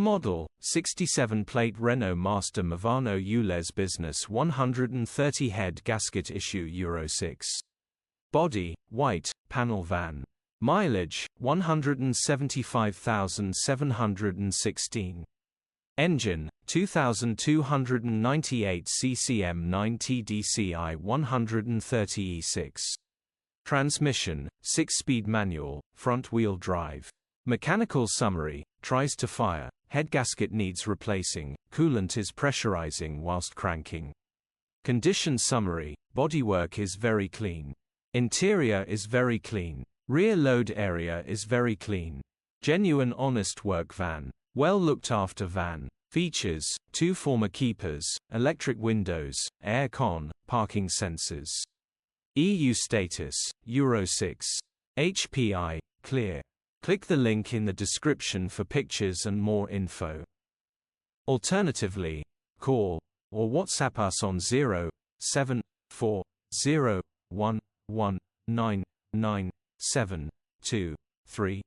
Model, 67-plate Renault Master MOVANO ULEZ Business 130 head gasket issue Euro 6. Body, white, panel van. Mileage, 175,716. Engine, 2298 cc M9T DCI 130E6. Transmission, 6-speed manual, front-wheel drive. Mechanical summary, tries to fire, head gasket needs replacing, coolant is pressurizing whilst cranking. Condition summary, bodywork is very clean. Interior is very clean. Rear load area is very clean. Genuine honest work van. Well looked after van. Features, 2 former keepers, electric windows, air con, parking sensors. EU status, Euro 6. HPI, clear. Click the link in the description for pictures and more info. Alternatively, call or WhatsApp us on 07401199723.